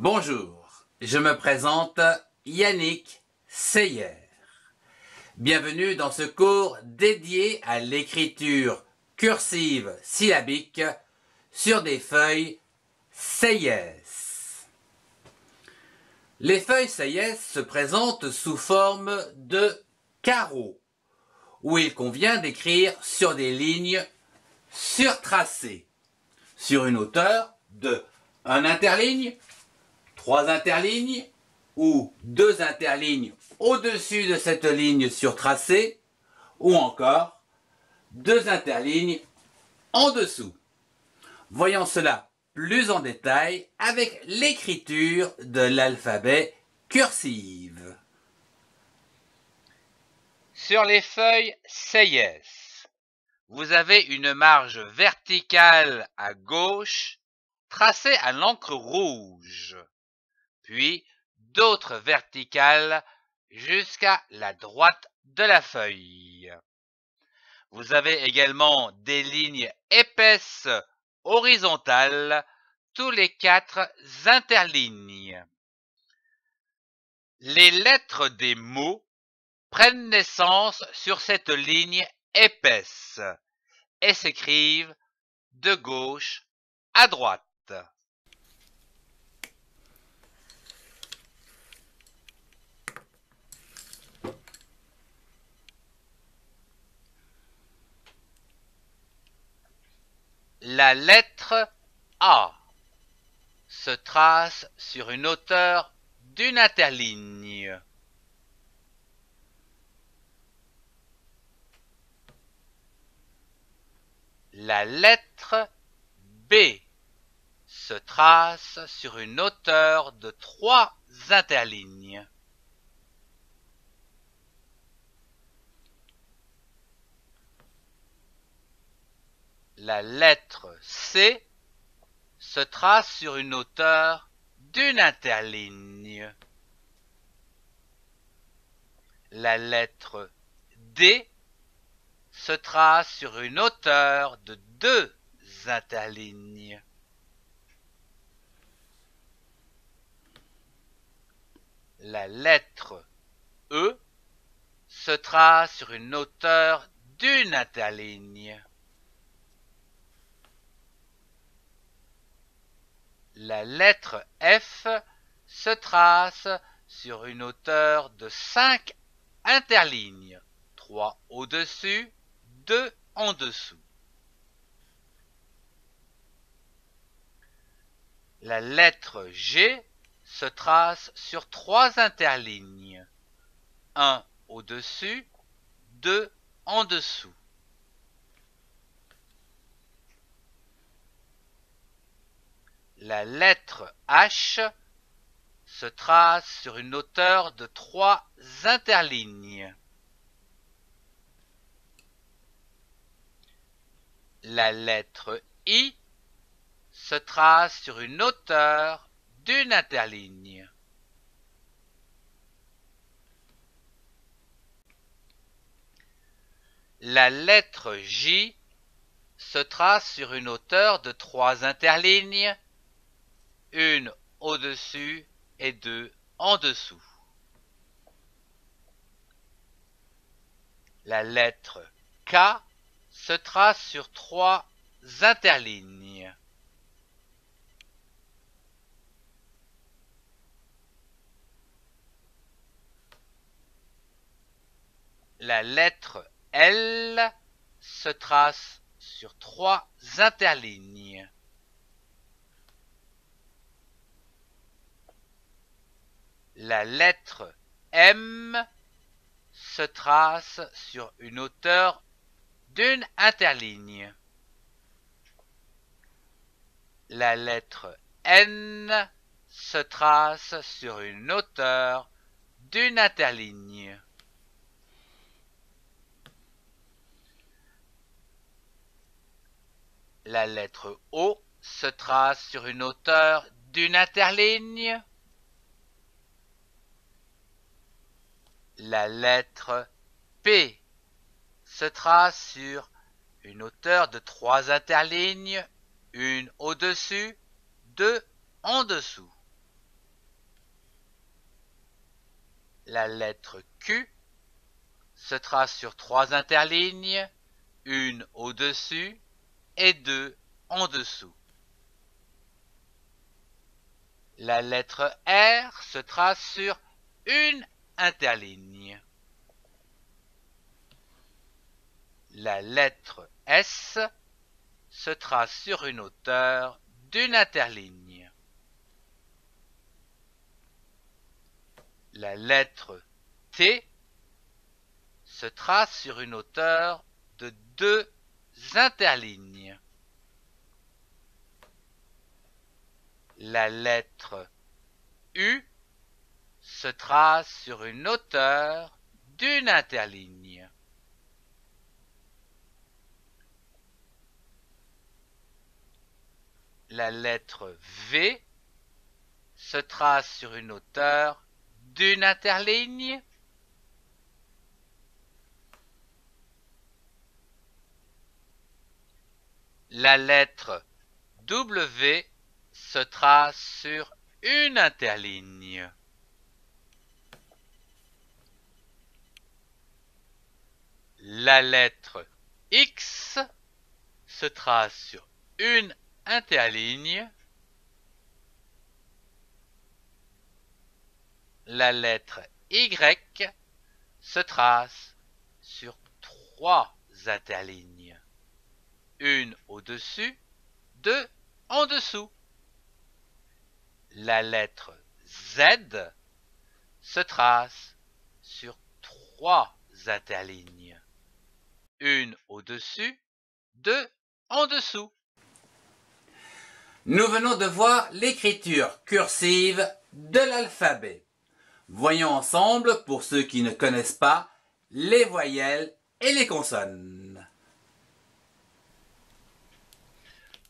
Bonjour, je me présente Yannick Seyer. Bienvenue dans ce cours dédié à l'écriture cursive syllabique sur des feuilles Sayes. Les feuilles Sayes se présentent sous forme de carreaux, où il convient d'écrire sur des lignes surtracées, sur une hauteur de 1 interligne, 3 interlignes ou 2 interlignes au-dessus de cette ligne surtracée ou encore 2 interlignes en dessous. Voyons cela plus en détail avec l'écriture de l'alphabet cursive. Sur les feuilles Sayes, vous avez une marge verticale à gauche tracée à l'encre rouge, puis d'autres verticales jusqu'à la droite de la feuille. Vous avez également des lignes épaisses horizontales tous les 4 interlignes. Les lettres des mots prennent naissance sur cette ligne épaisse et s'écrivent de gauche à droite. La lettre A se trace sur une hauteur d'une interligne. La lettre B se trace sur une hauteur de 3 interlignes. La lettre C se trace sur une hauteur d'une interligne. La lettre D se trace sur une hauteur de 2 interlignes. La lettre E se trace sur une hauteur d'une interligne. La lettre F se trace sur une hauteur de 5 interlignes, 3 au-dessus, 2 en dessous. La lettre G se trace sur 3 interlignes, 1 au-dessus, 2 en dessous. La lettre H se trace sur une hauteur de 3 interlignes. La lettre I se trace sur une hauteur d'une interligne. La lettre J se trace sur une hauteur de 3 interlignes, une au-dessus et 2 en dessous. La lettre K se trace sur 3 interlignes. La lettre L se trace sur 3 interlignes. La lettre M se trace sur une hauteur d'une interligne. La lettre N se trace sur une hauteur d'une interligne. La lettre O se trace sur une hauteur d'une interligne. La lettre P se trace sur une hauteur de 3 interlignes, une au-dessus, 2 en dessous. la lettre Q se trace sur 3 interlignes, une au-dessus et 2 en dessous. La lettre R se trace sur une interligne. La lettre S se trace sur une hauteur d'une interligne. La lettre T se trace sur une hauteur de 2 interlignes. La lettre U se trace sur une hauteur d'une interligne. La lettre V se trace sur une hauteur d'une interligne. La lettre W se trace sur une interligne. La lettre X se trace sur une interligne. La lettre Y se trace sur 3 interlignes. Une au-dessus, 2 en dessous. La lettre Z se trace sur 3 interlignes. Une au-dessus, 2 en dessous. Nous venons de voir l'écriture cursive de l'alphabet. Voyons ensemble, pour ceux qui ne connaissent pas, les voyelles et les consonnes.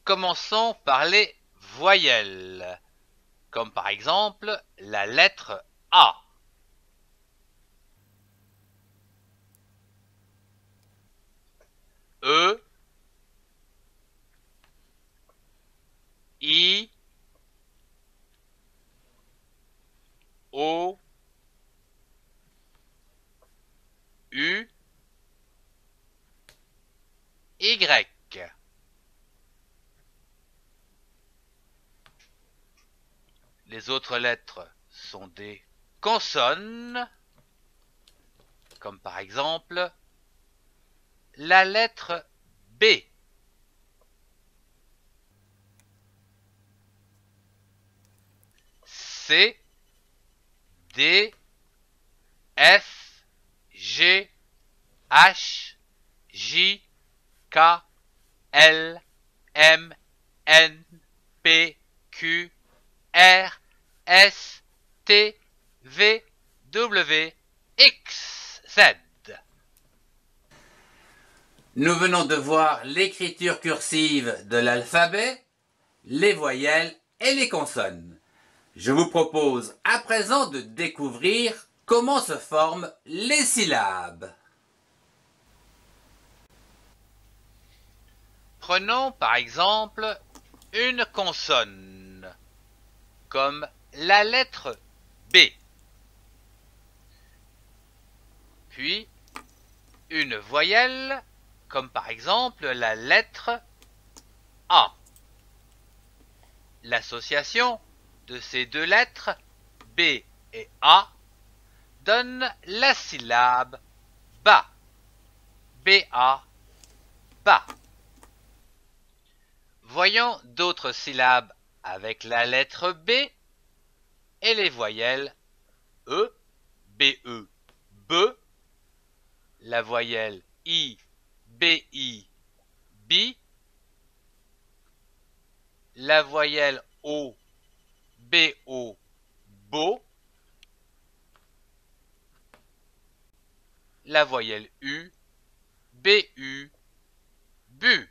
Commençons par les voyelles, comme par exemple la lettre A. E, I, O, U, Y. Les autres lettres sont des consonnes, comme par exemple la lettre B. C, D, F, G, H, J, K, L, M, N, P, Q, R, S, T, V, W, X, Z. Nous venons de voir l'écriture cursive de l'alphabet, les voyelles et les consonnes. Je vous propose à présent de découvrir comment se forment les syllabes. Prenons par exemple une consonne, comme la lettre B, puis une voyelle, comme par exemple la lettre A. L'association de ces deux lettres, B et A, donne la syllabe ba, B-A, ba. Voyons d'autres syllabes avec la lettre B et les voyelles E, B-E, B, la voyelle I, B-I, bi, la voyelle O, B-O, bo, la voyelle U, B-U, bu.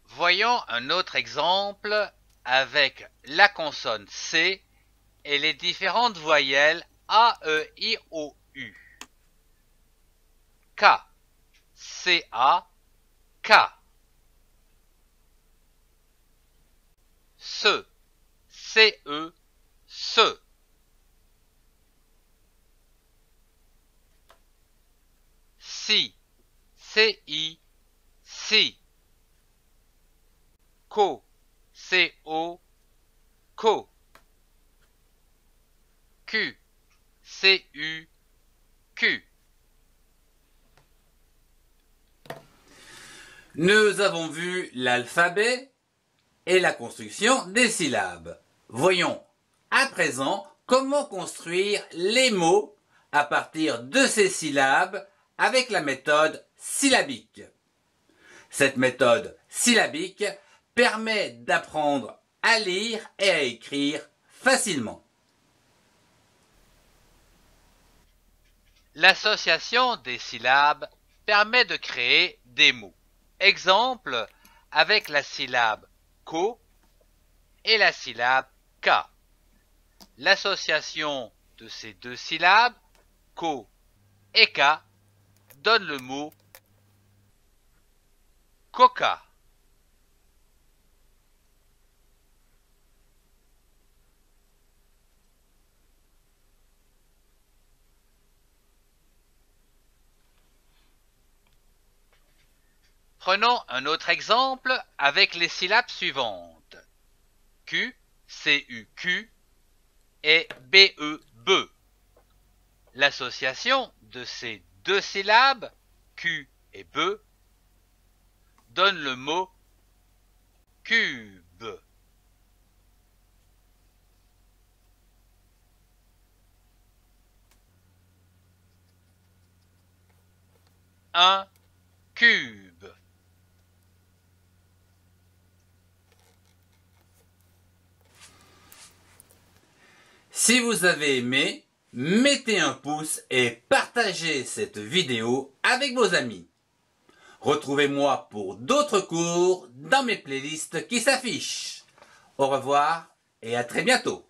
Voyons un autre exemple avec la consonne C et les différentes voyelles A, E, I, O, U. K, C-A, K. Se, C-E, si, C-I, si. Co, C-O, co. Q, C-U, Q. Nous avons vu l'alphabet et la construction des syllabes. Voyons à présent comment construire les mots à partir de ces syllabes avec la méthode syllabique. Cette méthode syllabique permet d'apprendre à lire et à écrire facilement. L'association des syllabes permet de créer des mots. Exemple avec la syllabe co et la syllabe ka. L'association de ces deux syllabes, ko et ka, donne le mot coca. Prenons un autre exemple avec les syllabes suivantes. Q, C-U-Q et B-E, be. L'association de ces deux syllabes, Q et be, donne le mot cube. Un cube. Si vous avez aimé, mettez un pouce et partagez cette vidéo avec vos amis. Retrouvez-moi pour d'autres cours dans mes playlists qui s'affichent. Au revoir et à très bientôt.